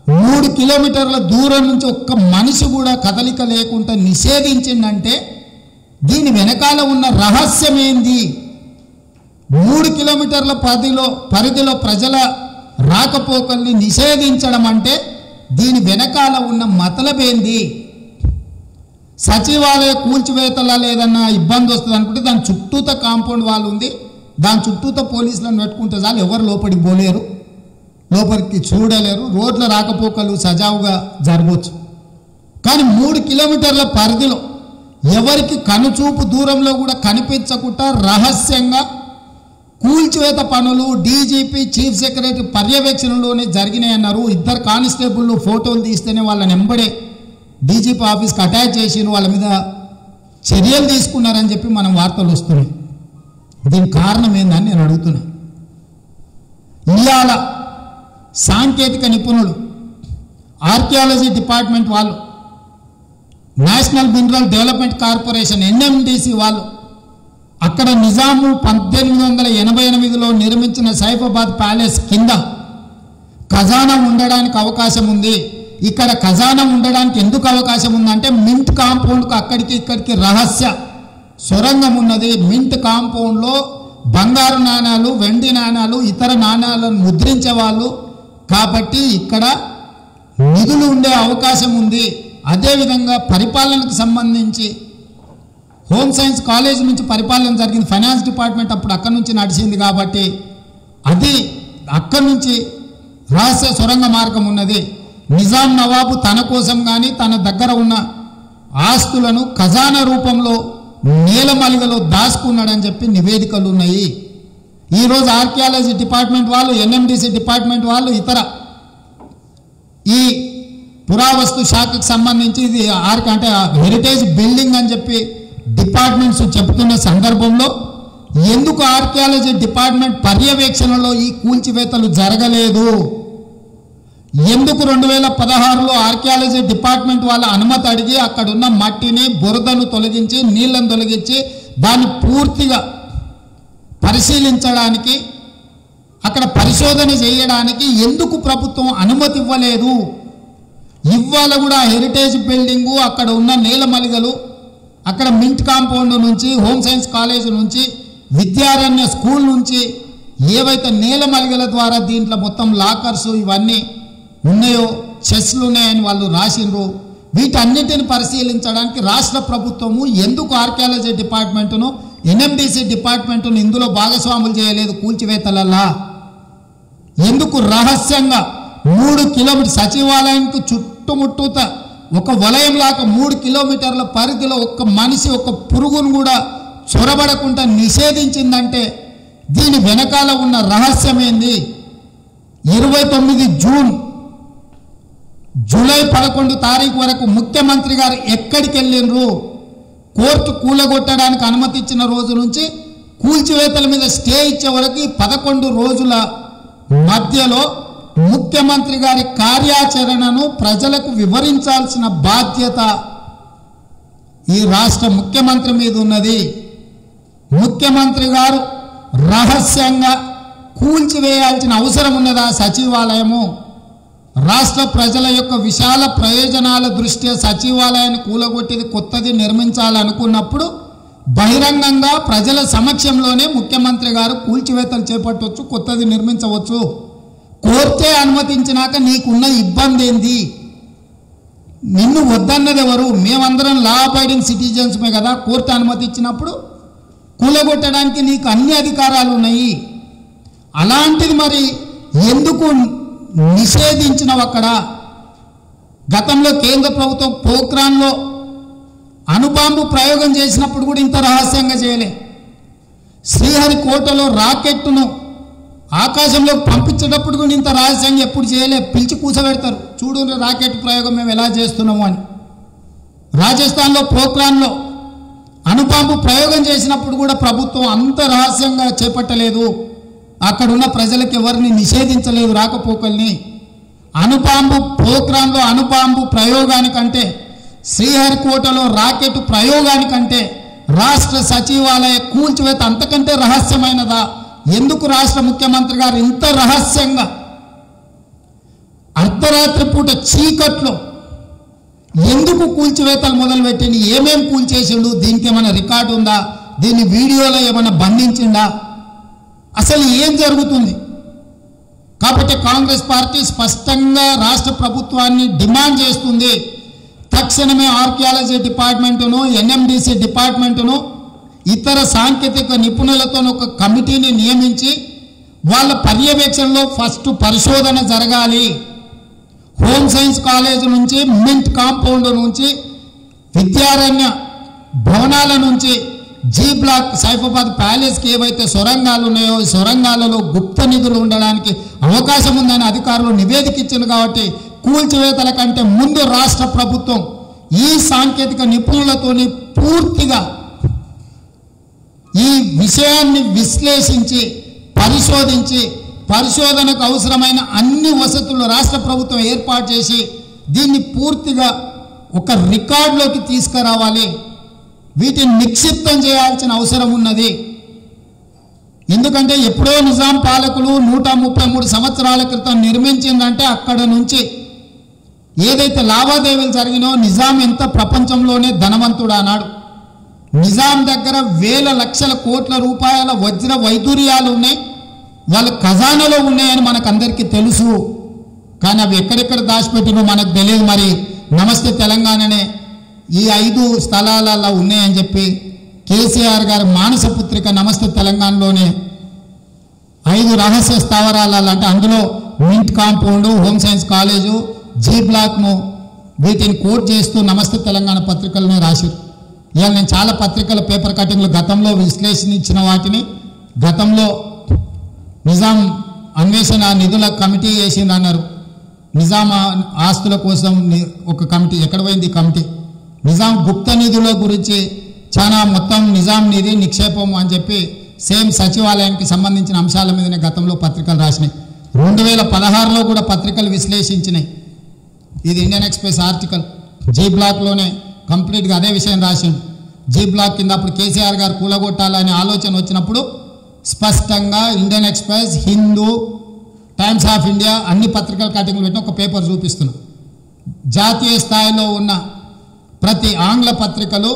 3 కిలోమీటర్ల దూరం నుంచి ఒక్క మనిషి కూడా కదలిక లేకుండా నిషేధించిందంటే దీని వెనకాల ఉన్న రహస్యం ఏంది? 3 కిలోమీటర్ల పరిధిలో ప్రజల రాకపోకల్ని నిషేధించడం అంటే దీని వెనకాల ఉన్న మతలబేంది? సచివాలయ కూల్చివేతల ఏదన్నా ఇబ్బంది వస్తుంది అనుకుంటే దాని చుట్టూత కాంపౌండ్ వాళ్ళు ఉంది, దాని చుట్టూత పోలీసులను పెట్టుకుంటే చాలు, ఎవరు లోపలికి పోలేరు, లోపలికి చూడలేరు, రోడ్ల రాకపోకలు సజావుగా జరగవచ్చు. కానీ 3 కిలోమీటర్ల పరిధిలో ఎవరికి కనుచూపు దూరంలో కూడా కనిపించకుండా రహస్యంగా కూల్చివేత పనులు డీజీపీ, చీఫ్ సెక్రటరీ పర్యవేక్షణలోనే జరిగినాయన్నారు. 2 కానిస్టేబుల్ ఫోటోలు తీస్తేనే వాళ్ళని వెంబడే డీజీపీ ఆఫీస్కి అటాచ్ చేసి వాళ్ళ మీద చర్యలు తీసుకున్నారని చెప్పి మనం వార్తలు వస్తున్నాయి. దీనికి కారణం ఏందని నేను అడుగుతున్నా. ఇవాళ సాంకేతిక నిపుణులు, ఆర్కియాలజీ డిపార్ట్మెంట్ వాళ్ళు, national mineral development corporation NMDC వాళ్ళు అక్కడ నిజాము 1888లో నిర్మించిన సైఫాబాద్ ప్యాలెస్ కింద ఖజానా ఉండడానికి అవకాశం ఉంది, ఇక్కడ ఖజానా ఉండడానికి ఎందుకు అవకాశం ఉందంటే మింట్ కాంపౌండ్కు అక్కడికి ఇక్కడికి రహస్య సొరంగం ఉన్నది. మింట్ కాంపౌండ్లో బంగారు నాణాలు, వెండి నాణాలు, ఇతర నాణాలను ముద్రించే వాళ్ళు కాబట్టి ఇక్కడ నిధులు ఉండే అవకాశం ఉంది. అదేవిధంగా పరిపాలనకు సంబంధించి హోమ్ సైన్స్ కాలేజ్ నుంచి పరిపాలన జరిగింది. ఫైనాన్స్ డిపార్ట్మెంట్ అప్పుడు అక్కడి నుంచి నడిచింది కాబట్టి అది అక్కడి నుంచి రహస్య సొరంగ మార్గం ఉన్నది. నిజాం నవాబు తన కోసం కానీ తన దగ్గర ఉన్న ఆస్తులను ఖజానా రూపంలో నేలమలిగలో దాచుకున్నాడని చెప్పి నివేదికలు ఉన్నాయి. ఈరోజు ఆర్కియాలజీ డిపార్ట్మెంట్ వాళ్ళు, ఎన్ఎండిసి డిపార్ట్మెంట్ వాళ్ళు, ఇతర ఈ పురావస్తు శాఖకు సంబంధించి ఇది అంటే హెరిటేజ్ బిల్డింగ్ అని చెప్పి డిపార్ట్మెంట్స్ చెబుతున్న సందర్భంలో ఎందుకు ఆర్కియాలజీ డిపార్ట్మెంట్ పర్యవేక్షణలో ఈ కూల్చివేతలు జరగలేదు? ఎందుకు 2016లో ఆర్కియాలజీ డిపార్ట్మెంట్ వాళ్ళ అనుమతి అడిగి అక్కడున్న మట్టిని, బురదను తొలగించి, నీళ్లను తొలగించి దాన్ని పూర్తిగా పరిశీలించడానికి, అక్కడ పరిశోధన చేయడానికి ఎందుకు ప్రభుత్వం అనుమతి ఇవ్వలేదు? ఇవాళ కూడా హెరిటేజ్ బిల్డింగు, అక్కడ ఉన్న నేలమలిగలు, అక్కడ మింట్ కాంపౌండ్ నుంచి, హోమ్ సైన్స్ కాలేజ్ నుంచి, విద్యారణ్య స్కూల్ నుంచి ఏవైతే నేలమలిగల ద్వారా దీంట్లో మొత్తం లాకర్స్ ఇవన్నీ ఉన్నాయో, చెస్లు ఉన్నాయని వాళ్ళు రాసిండ్రు. వీటన్నిటిని పరిశీలించడానికి రాష్ట్ర ప్రభుత్వము ఎందుకు ఆర్కియాలజీ డిపార్ట్మెంటును, ఎన్ఎండిసి డిపార్ట్మెంటును ఇందులో భాగస్వాములు చేయలేదు కూల్చివేతలల్లా? ఎందుకు రహస్యంగా 3 కిలోమీటర్ సచివాలయానికి చుట్టుముట్టుత ఒక వలయం లాగా 3 కిలోమీటర్ల పరిధిలో ఒక్క మనిషి, ఒక్క పురుగును కూడా చొరబడకుండా నిషేధించిందంటే దీని వెనకాల ఉన్న రహస్యం ఏంది? 29 జూలై 11 తారీఖు వరకు ముఖ్యమంత్రి గారు ఎక్కడికి వెళ్ళిండ్రు? కోర్టు కూలగొట్టడానికి అనుమతి ఇచ్చిన రోజు నుంచి కూల్చివేతల మీద స్టే ఇచ్చే వరకు 11 రోజుల మధ్యలో ముఖ్యమంత్రి గారి కార్యాచరణను ప్రజలకు వివరించాల్సిన బాధ్యత ఈ రాష్ట్ర ముఖ్యమంత్రి మీద ఉన్నది. ముఖ్యమంత్రి గారు రహస్యంగా కూల్చివేయాల్సిన అవసరం ఉన్నదా సచివాలయము? రాష్ట్ర ప్రజల యొక్క విశాల ప్రయోజనాల దృష్ట్యా సచివాలయాన్ని కూలగొట్టిది కొత్తది నిర్మించాలనుకున్నప్పుడు బహిరంగంగా ప్రజల సమక్షంలోనే ముఖ్యమంత్రి గారు కూల్చివేతలు చేపట్టవచ్చు, కొత్తది నిర్మించవచ్చు. కోర్టే అనుమతించినాక నీకున్న ఇబ్బంది ఏంది? నిన్ను వద్దన్నది ఎవరు? మేమందరం లా అబైడింగ్ సిటిజన్స్మే కదా. కోర్టు అనుమతి ఇచ్చినప్పుడు కూలగొట్టడానికి నీకు అన్ని అధికారాలు ఉన్నాయి. అలాంటిది మరి ఎందుకు నిషేధించినవు? అక్కడ గతంలో కేంద్ర ప్రభుత్వం పోఖ్రాన్లో అణుబాంబు ప్రయోగం చేసినప్పుడు కూడా ఇంత రహస్యంగా చేయలే. శ్రీహరికోటలో రాకెట్ను ఆకాశంలో పంపించేటప్పుడు కూడా ఇంత రహస్యంగా ఎప్పుడు చేయలే. పిలిచి కూర్చోబెడతారు, చూడు రాకెట్ ప్రయోగం మేము ఎలా చేస్తున్నాము అని. రాజస్థాన్లో పోఖ్రాన్లో అణుబాంబు ప్రయోగం చేసినప్పుడు కూడా ప్రభుత్వం అంత రహస్యంగా చేపట్టలేదు. అక్కడున్న ప్రజలకు ఎవరిని నిషేధించలేదు రాకపోకల్ని. అణుబాంబు పోఖ్రాన్లో అణుబాంబు ప్రయోగానికంటే, శ్రీహరికోటలో రాకెట్ ప్రయోగానికంటే రాష్ట్ర సచివాలయ కూల్చివేత అంతకంటే రహస్యమైనదా? ఎందుకు రాష్ట్ర ముఖ్యమంత్రి గారు ఇంత రహస్యంగా అర్ధరాత్రి పూట చీకట్లో ఎందుకు కూల్చివేతలు మొదలుపెట్టింది? ఏమేం కూల్చేసిండు? దీనికి ఏమైనా రికార్డు ఉందా? దీన్ని వీడియోలో ఏమైనా బంధించిందా? అసలు ఏం జరుగుతుంది? కాబట్టి కాంగ్రెస్ పార్టీ స్పష్టంగా రాష్ట్ర ప్రభుత్వాన్ని డిమాండ్ చేస్తుంది, తక్షణమే ఆర్కియాలజీ డిపార్ట్మెంటును, ఎన్ఎండిసి డిపార్ట్మెంటును, ఇతర సాంకేతిక నిపుణులతో ఒక కమిటీని నియమించి వాళ్ళ పర్యవేక్షణలో ఫస్ట్ పరిశోధన జరగాలి. హోమ్ సైన్స్ కాలేజ్ నుంచి, మింట్ కాంపౌండ్ నుంచి, విద్యారణ్య భవనాల నుంచి, జీ బ్లాక్ సైఫాబాద్ ప్యాలెస్కి ఏవైతే సొరంగాలు ఉన్నాయో ఈ సొరంగాలలో గుప్త నిధులు ఉండడానికి అవకాశం ఉందని అధికారులు నివేదిక ఇచ్చింది. కాబట్టి కూల్చివేతల కంటే ముందు రాష్ట్ర ప్రభుత్వం ఈ సాంకేతిక నిపుణులతోని పూర్తిగా ఈ విషయాన్ని విశ్లేషించి పరిశోధించి పరిశోధనకు అవసరమైన అన్ని వసతులు రాష్ట్ర ప్రభుత్వం ఏర్పాటు చేసి దీన్ని పూర్తిగా ఒక రికార్డులోకి తీసుకురావాలి. వీటిని నిక్షిప్తం చేయాల్సిన అవసరం ఉన్నది. ఎందుకంటే ఎప్పుడో నిజాం పాలకులు 133 సంవత్సరాల క్రితం నిర్మించిందంటే అక్కడ నుంచి ఏదైతే లావాదేవీలు జరిగినో నిజాం ఎంత ప్రపంచంలోనే ధనవంతుడు అన్నాడు. నిజాం దగ్గర వేల లక్షల కోట్ల రూపాయల వజ్ర వైడూర్యాలు ఉన్నాయి, వాళ్ళ ఖజానాలో ఉన్నాయని మనకు అందరికీ తెలుసు. కానీ అవి ఎక్కడెక్కడ దాచిపెట్టినో మనకు తెలియదు. మరి నమస్తే తెలంగాణనే ఈ 5 స్థలాలలో ఉన్నాయని చెప్పి కేసీఆర్ గారి మానసపుత్రిక నమస్తే తెలంగాణలోనే 5 రహస్య స్థావరాలలో, అంటే అందులో mint compound, home science college, G బ్లాక్ను వీటిని కోట్ చేస్తూ నమస్తే తెలంగాణ పత్రికలనే రాశారు. ఇవాళ నేను చాలా పత్రికల పేపర్ కటింగ్లు గతంలో విశ్లేషించిన వాటిని, గతంలో నిజాం అన్వేషణ నిధుల కమిటీ వేసింది అన్నారు. నిజాం ఆస్తుల కోసం ఒక కమిటీ, ఎక్కడ పోయింది కమిటీ? నిజాం గుప్త నిధుల గురించి చాలా మొత్తం నిజాం నిధి నిక్షేపం అని చెప్పి సేమ్ సచివాలయానికి సంబంధించిన అంశాల మీదనే గతంలో పత్రికలు రాసినాయి. 2016లో కూడా పత్రికలు విశ్లేషించినాయి. ఇది ఇండియన్ ఎక్స్ప్రెస్ ఆర్టికల్. జీ బ్లాక్లోనే కంప్లీట్గా అదే విషయం రాసిండు. జీ బ్లాక్ కింద అప్పుడు కేసీఆర్ గారు కూలగొట్టాలనే ఆలోచన వచ్చినప్పుడు స్పష్టంగా Indian express, Hindu, times of India అన్ని పత్రికల కటింగ్లు పెట్టి ఒక పేపర్ చూపిస్తున్నాం. జాతీయ స్థాయిలో ఉన్న ప్రతి ఆంగ్ల పత్రికలు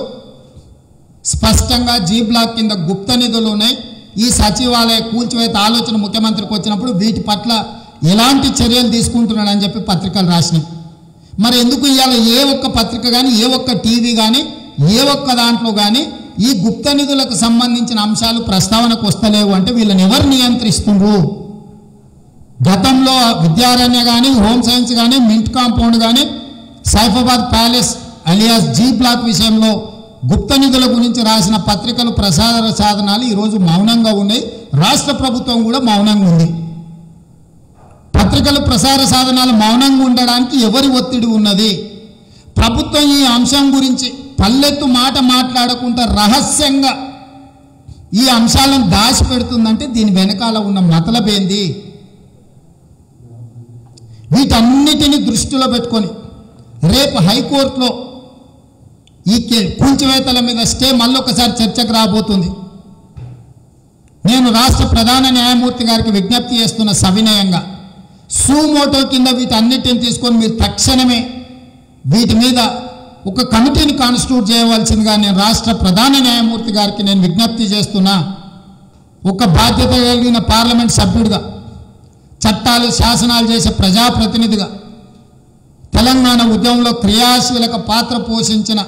స్పష్టంగా జీ బ్లాక్ కింద గుప్త నిధులు ఉన్నాయి, ఈ సచివాలయ కూల్చివేత ఆలోచన ముఖ్యమంత్రికి వచ్చినప్పుడు వీటి పట్ల ఎలాంటి చర్యలు తీసుకుంటున్నాడని చెప్పి పత్రికలు రాసినాయి. మరి ఎందుకు ఇవాళ ఏ ఒక్క పత్రిక కానీ, ఏ ఒక్క టీవీ కానీ, ఏ ఒక్క దాంట్లో కానీ ఈ గుప్త నిధులకు సంబంధించిన అంశాలు ప్రస్తావనకు వస్తలేవు అంటే వీళ్ళని ఎవరు నియంత్రిస్తున్నారు? గతంలో విద్యారణ్య కానీ, హోమ్ సైన్స్ కానీ, మింట్ కాంపౌండ్ కానీ, Saifabad palace alias G block విషయంలో గుప్త నిధుల గురించి రాసిన పత్రికలు, ప్రసార సాధనాలు ఈరోజు మౌనంగా ఉన్నాయి. రాష్ట్ర ప్రభుత్వం కూడా మౌనంగా ఉంది. పత్రికలు, ప్రసార సాధనాలు మౌనంగా ఉండడానికి ఎవరి ఒత్తిడి ఉన్నది? ప్రభుత్వం ఈ అంశం గురించి పల్లెత్తు మాట మాట్లాడకుండా రహస్యంగా ఈ అంశాలను దాచిపెడుతుందంటే దీని వెనకాల ఉన్న మతలబేంది? వీటన్నిటిని దృష్టిలో పెట్టుకొని రేపు హైకోర్టులో ఈ కూల్చివేతల మీద స్టే మళ్ళొకసారి చర్చకు రాబోతుంది. నేను రాష్ట్ర ప్రధాన న్యాయమూర్తి గారికి విజ్ఞప్తి చేస్తున్న సవినయంగా, సూమోటో కింద వీటన్నిటిని తీసుకొని మీరు తక్షణమే వీటి మీద ఒక కమిటీని కాన్స్టిట్యూట్ చేయవలసిందిగా నేను రాష్ట్ర ప్రధాన న్యాయమూర్తి గారికి నేను విజ్ఞప్తి చేస్తున్నా. ఒక బాధ్యత కలిగిన పార్లమెంట్ సభ్యుడిగా, చట్టాలు శాసనాలు చేసే ప్రజాప్రతినిధిగా, తెలంగాణ ఉద్యమంలో క్రియాశీలక పాత్ర పోషించిన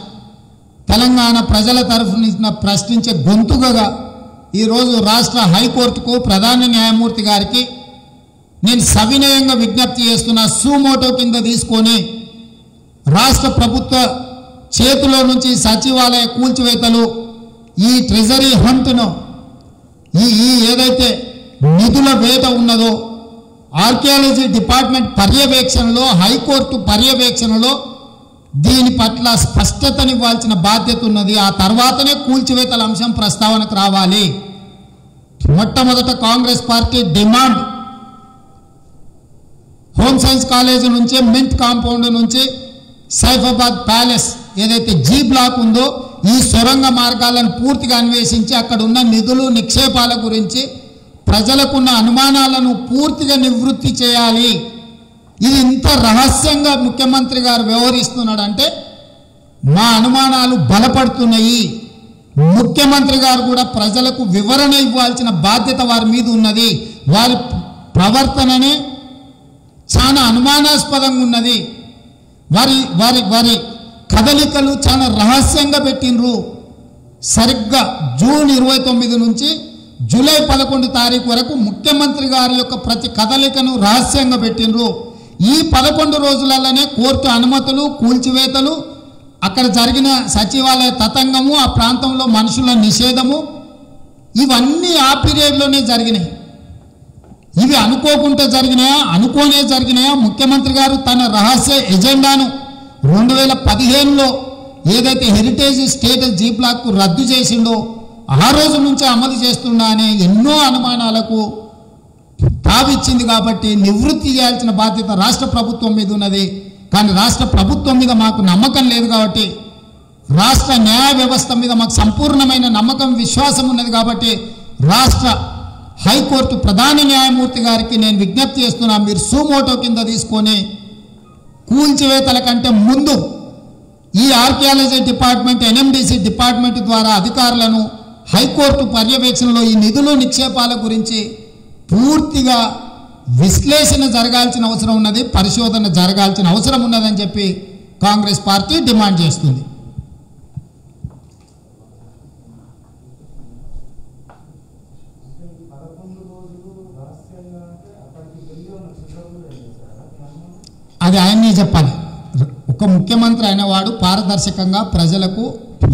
తెలంగాణ ప్రజల తరఫున ప్రశ్నించే గొంతుకగా ఈరోజు రాష్ట్ర హైకోర్టుకు ప్రధాన న్యాయమూర్తి గారికి నేను సవినయంగా విజ్ఞప్తి చేస్తున్నా. సూమోటో కింద తీసుకొని రాష్ట్ర ప్రభుత్వ చేతిలో నుంచి సచివాలయ కూల్చివేతలు, ఈ ట్రెజరీ హంట్ను, ఈ ఏదైతే నిధుల వేట ఉన్నదో ఆర్కియాలజీ డిపార్ట్మెంట్ పర్యవేక్షణలో, హైకోర్టు పర్యవేక్షణలో దీని పట్ల స్పష్టతనివ్వాల్సిన బాధ్యత ఉన్నది. ఆ తర్వాతనే కూల్చివేతల అంశం ప్రస్తావనకు రావాలి. మొట్టమొదట Congress party demand home science college నుంచి, మింట్ కాంపౌండ్ నుంచి, సైఫాబాద్ ప్యాలెస్ ఏదైతే జీ బ్లాక్ ఉందో ఈ సొరంగ మార్గాలను పూర్తిగా అన్వేషించి అక్కడ ఉన్న నిధులు, నిక్షేపాల గురించి ప్రజలకున్న అనుమానాలను పూర్తిగా నివృత్తి చేయాలి. ఇది ఇంత రహస్యంగా ముఖ్యమంత్రి గారు వ్యవహరిస్తున్నాడంటే మా అనుమానాలు బలపడుతున్నాయి. ముఖ్యమంత్రి గారు కూడా ప్రజలకు వివరణ ఇవ్వాల్సిన బాధ్యత వారి మీద ఉన్నది. వారి ప్రవర్తననే చాలా అనుమానాస్పదంగా ఉన్నది. వారి వారి వారి కదలికలు చాలా రహస్యంగా పెట్టినరు. సరిగ్గా జూన్ 29 నుంచి జూలై 11 తారీఖు వరకు ముఖ్యమంత్రి గారి యొక్క ప్రతి కదలికను రహస్యంగా పెట్టినరు. ఈ 11 రోజులలోనే కోర్టు అనుమతులు, కూల్చివేతలు, అక్కడ జరిగిన సచివాలయ తతంగము, ఆ ప్రాంతంలో మనుషుల నిషేధము, ఇవన్నీ ఆ పీరియడ్లోనే జరిగినాయి. ఇవి అనుకోకుండా జరిగినాయా, అనుకోనే జరిగినాయా? ముఖ్యమంత్రి గారు తన రహస్య ఎజెండాను 2015లో ఏదైతే హెరిటేజ్ స్టేటస్ జీ బ్లాక్కు రద్దు చేసిండో ఆ రోజు నుంచే అమలు చేస్తున్నా అనే ఎన్నో అనుమానాలకు తావిచ్చింది. కాబట్టి నివృత్తి చేయాల్సిన బాధ్యత రాష్ట్ర ప్రభుత్వం మీద ఉన్నది. కానీ రాష్ట్ర ప్రభుత్వం మీద మాకు నమ్మకం లేదు. కాబట్టి రాష్ట్ర న్యాయ వ్యవస్థ మీద మాకు సంపూర్ణమైన నమ్మకం, విశ్వాసం ఉన్నది. కాబట్టి రాష్ట్ర హైకోర్టు ప్రధాన న్యాయమూర్తి గారికి నేను విజ్ఞప్తి చేస్తున్నా, మీరు సూమోటో కింద తీసుకొని కూల్చివేతల కంటే ముందు ఈ ఆర్కియాలజీ డిపార్ట్మెంట్, ఎన్ఎండిసి డిపార్ట్మెంట్ ద్వారా అధికారులను హైకోర్టు పర్యవేక్షణలో ఈ నిధులు నిక్షేపాల గురించి పూర్తిగా విశ్లేషణ జరగాల్సిన అవసరం ఉన్నది, పరిశోధన జరగాల్సిన అవసరం ఉన్నదని చెప్పి కాంగ్రెస్ పార్టీ డిమాండ్ చేస్తుంది. అది ఆయన్ని చెప్పాలి. ఒక ముఖ్యమంత్రి అయినవాడు పారదర్శకంగా ప్రజలకు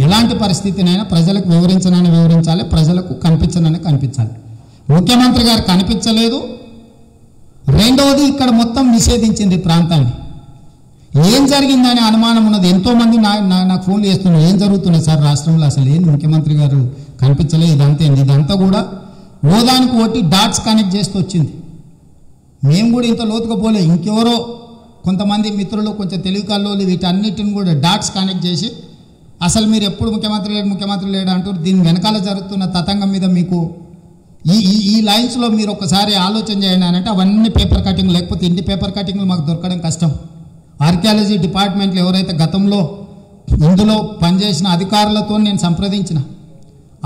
ఎలాంటి పరిస్థితినైనా ప్రజలకు వివరించాలి, ప్రజలకు కనిపించాలి. ముఖ్యమంత్రి గారు కనిపించలేదు. రెండవది, ఇక్కడ మొత్తం నిషేధించింది ప్రాంతాన్ని. ఏం జరిగిందనే అనుమానం ఉన్నది. ఎంతోమంది నాకు ఫోన్లు చేస్తున్నారు, ఏం జరుగుతున్నాయి సార్ రాష్ట్రంలో, అసలు ఏంది ముఖ్యమంత్రి గారు కనిపించలేదు, ఇదంతా కూడా ఓదానికి ఒకటి డాట్స్ కనెక్ట్ చేస్తూ వచ్చింది. మేము కూడా ఇంత లోతుగా పోలే, ఇంకెవరో కొంతమంది మిత్రులు కొంచెం తెలివి కల్లోలు వీటన్నిటిని కూడా డాట్స్ కనెక్ట్ చేసి అసలు మీరు ఎప్పుడు ముఖ్యమంత్రి లేడు అంటూ దీని వెనకాల జరుగుతున్న తతంగం మీద మీకు ఈ లైన్స్లో మీరు ఒకసారి ఆలోచన చేయండి అని అంటే అవన్నీ పేపర్ కటింగ్, లేకపోతే ఇన్ని పేపర్ కటింగ్లు మాకు దొరకడం కష్టం. ఆర్కియాలజీ డిపార్ట్మెంట్లో ఎవరైతే గతంలో ఇందులో పనిచేసిన అధికారులతో నేను సంప్రదించిన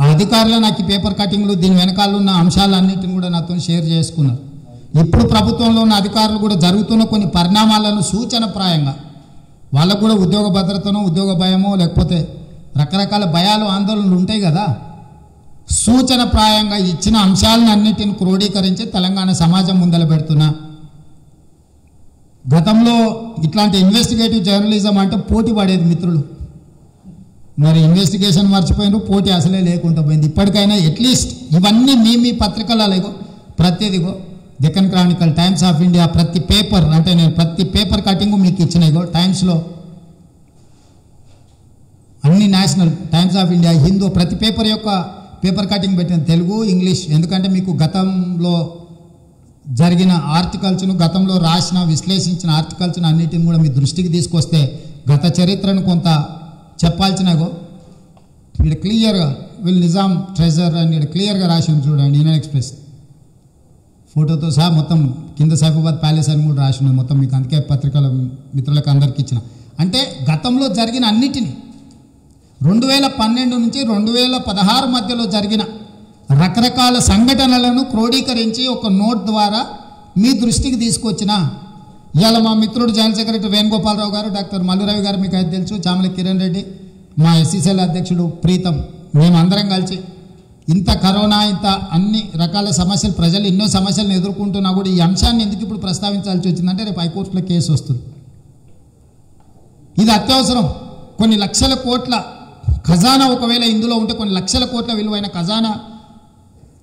ఆ అధికారులు నాకు ఈ పేపర్ కటింగ్లు దీని వెనకాల ఉన్న అంశాలన్నింటిని కూడా నాతో షేర్ చేసుకున్నారు. ఇప్పుడు ప్రభుత్వంలో ఉన్న అధికారులు కూడా జరుగుతున్న కొన్ని పరిణామాలను సూచనప్రాయంగా వాళ్ళకు కూడా ఉద్యోగ భద్రతనో ఉద్యోగ భయమో లేకపోతే రకరకాల భయాలు ఆందోళనలు ఉంటాయి కదా, సూచనప్రాయంగా ఇచ్చిన అంశాలను అన్నిటిని క్రోడీకరించి తెలంగాణ సమాజం ముందల పెడుతున్నా. గతంలో ఇట్లాంటి ఇన్వెస్టిగేటివ్ జర్నలిజం అంటే పోటీ పడేది మిత్రులు, మరి ఇన్వెస్టిగేషన్ మర్చిపోయినారు, పోటీ అసలే లేకుండా పోయింది. ఇప్పటికైనా అట్లీస్ట్ ఇవన్నీ మీ పత్రికలలో ప్రతిదిగో Deccan chronicle, Times of India, ప్రతి పేపర్ అంటే నేను ప్రతి పేపర్ కటింగ్ మీకు ఇచ్చినాయిగో. టైమ్స్లో అన్ని national, Times of India, Hindu, ప్రతి పేపర్ యొక్క పేపర్ కటింగ్ పెట్టిన తెలుగు, ఇంగ్లీష్. ఎందుకంటే మీకు గతంలో జరిగిన ఆర్టికల్స్ను, గతంలో రాసిన విశ్లేషించిన ఆర్టికల్స్ను అన్నిటిని కూడా మీ దృష్టికి తీసుకొస్తే గత చరిత్రను కొంత చెప్పాల్సినగో ఇక్కడ క్లియర్గా విల్ నిజాం ట్రెజర్ అని ఇక్కడ క్లియర్గా రాసింది చూడండి. ఇండియన్ ఎక్స్ప్రెస్ ఫోటోతో సహా మొత్తం కింద సైఫాబాద్ ప్యాలెస్ అని కూడా రాసి ఉన్నది మొత్తం. మీకు అందుకే పత్రికల మిత్రులకు అందరికీ ఇచ్చిన. అంటే గతంలో జరిగిన అన్నిటినీ 2012 నుంచి 2016 మధ్యలో జరిగిన రకరకాల సంఘటనలను క్రోడీకరించి ఒక నోట్ ద్వారా మీ దృష్టికి తీసుకొచ్చిన. ఇవాళ మా మిత్రుడు జాయింట్ సెక్రటరీ వేణుగోపాలరావు గారు, డాక్టర్ మల్లురవి గారు మీకు అయితే తెలుసు, చామల కిరణ్ రెడ్డి, మా ఎస్సీసీఎల్ అధ్యక్షుడు ప్రీతం, మేమందరం కలిసి ఇంత కరోనా, ఇంత అన్ని రకాల సమస్యలు, ప్రజలు ఎన్నో సమస్యలను ఎదుర్కొంటున్నా కూడా ఈ అంశాన్ని ఎందుకు ఇప్పుడు ప్రస్తావించాల్సి వచ్చిందంటే రేపు హైకోర్టులో కేసు వస్తుంది. ఇది అత్యవసరం. కొన్ని లక్షల కోట్ల ఖజానా ఒకవేళ ఇందులో ఉంటే, కొన్ని లక్షల కోట్ల విలువైన ఖజానా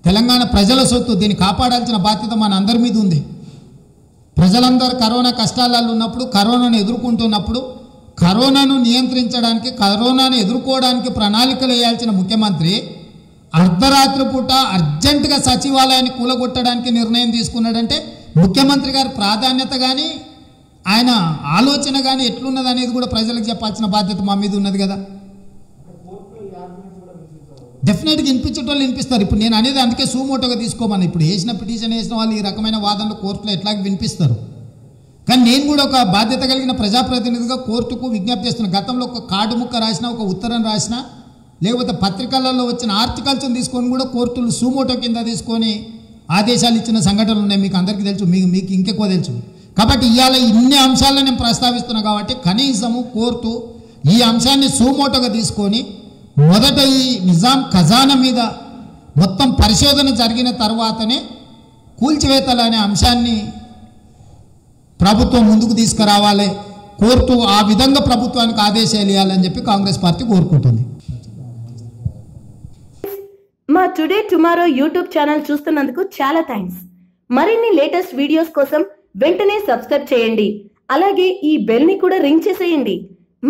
తెలంగాణ ప్రజల సొత్తు. దీన్ని కాపాడాల్సిన బాధ్యత మన అందరి మీద ఉంది. ప్రజలందరూ కరోనా కష్టాలలో ఉన్నప్పుడు, కరోనాను ఎదుర్కొంటున్నప్పుడు, కరోనాను నియంత్రించడానికి, కరోనాను ఎదుర్కోవడానికి ప్రణాళికలు వేయాల్సిన ముఖ్యమంత్రి అర్ధరాత్రి పూట అర్జెంటుగా సచివాలయాన్ని కూలగొట్టడానికి నిర్ణయం తీసుకున్నాడంటే ముఖ్యమంత్రి గారి ప్రాధాన్యత కానీ ఆయన ఆలోచన కానీ ఎట్లున్నది అనేది కూడా ప్రజలకు చెప్పాల్సిన బాధ్యత మా మీద ఉన్నది కదా. డెఫినెట్గా వినిపించేటోళ్ళు వినిపిస్తారు. ఇప్పుడు నేను అనేది అందుకే సూమోటోగా తీసుకోమని. ఇప్పుడు పిటిషన్ వేసిన వాళ్ళు ఈ రకమైన వాదనలు కోర్టులో ఎట్లాగ వినిపిస్తారు. కానీ నేను కూడా ఒక బాధ్యత కలిగిన ప్రజాప్రతినిధిగా కోర్టుకు విజ్ఞప్తి చేస్తున్నాను. గతంలో ఒక కార్డు ముక్క రాసినా, ఒక ఉత్తరం రాసినా, లేకపోతే పత్రికలలో వచ్చిన ఆర్టికల్స్ని తీసుకొని కూడా కోర్టులు సూమోటో కింద తీసుకొని ఆదేశాలు ఇచ్చిన సంఘటనలు ఉన్నాయి. మీకు అందరికీ తెలుసు, మీకు ఇంకెక్కువ తెలుసు. కాబట్టి ఇవాళ ఇన్ని అంశాలను నేను ప్రస్తావిస్తున్నాను కాబట్టి కనీసము కోర్టు ఈ అంశాన్ని సూమోటోగా తీసుకొని మొదట ఈ నిజాం ఖజానా మీద మొత్తం పరిశోధన జరిగిన తర్వాతనే కూల్చివేతలు అనే అంశాన్ని ప్రభుత్వం ముందుకు తీసుకురావాలి. కోర్టు ఆ విధంగా ప్రభుత్వానికి ఆదేశాలు ఇవ్వాలని చెప్పి కాంగ్రెస్ పార్టీ కోరుకుంటుంది. మా టుడే టుమారో యూట్యూబ్ ఛానల్ చూస్తున్నందుకు చాలా థ్యాంక్స్. మరిన్ని లేటెస్ట్ వీడియోస్ కోసం వెంటనే సబ్స్క్రైబ్ చేయండి. అలాగే ఈ బెల్ ని కూడా రింగ్ చేసేయండి.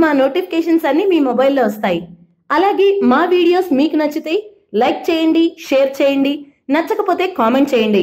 మా నోటిఫికేషన్స్ అన్ని మీ మొబైల్లో వస్తాయి. అలాగే మా వీడియోస్ మీకు నచ్చితే లైక్ చేయండి, షేర్ చేయండి, నచ్చకపోతే కామెంట్ చేయండి.